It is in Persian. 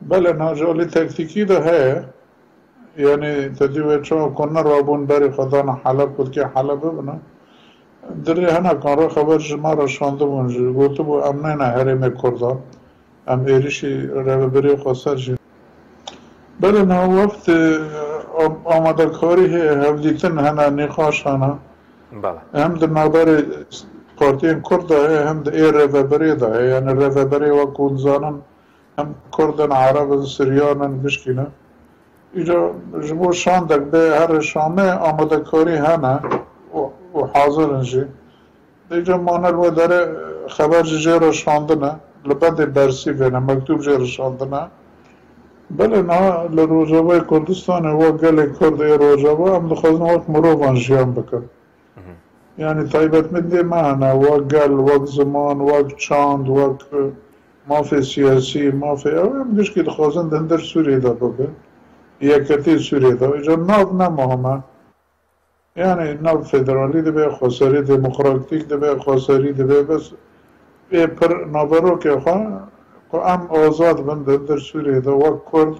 بله ناجالی تکتیکی ده هي يعني تدیو چه کنر وابون بری خدا نه حلب بود که حلب ببنه دری هنر کن را خبر جمع را شانده بونجی گوتو بو امنه نه هرم کردان ام ایریشی رو بری خسر جی بله نه وقت آماده کاری هم دیتن هنر نقاش هنر بله هم در نابر پارتین کرده هم در ای رو بری ده یعنی رو بری و کنزانن هم کردن عرب سریانن بشکینه اینجا جبو شاندک به هر شامه آماده کاری هنه و حاضرن جی اینجا مانر و داره خبر جی رو شاندنه لبند برسی بینه مکتوب جی رو شاندنه بله نه لروجابه کردستان و گل کرد ای روجابه هم دخوازن وقت مروفان جیان بکن يعني طيبة مدي معنا وقال وق زمان وق چاند وق ما في سياسي ما في أو مش كده خازن دندر سوريا ده بقى يكتي سوريا ده إذا ناب نمهمة يعني ناب فدرالي ده بقى خساري ديمقراطيك ده بقى خساري ده بقى بس إيه پر نابرو که خوا ام آزاد بند در سوریه ده وقت کرد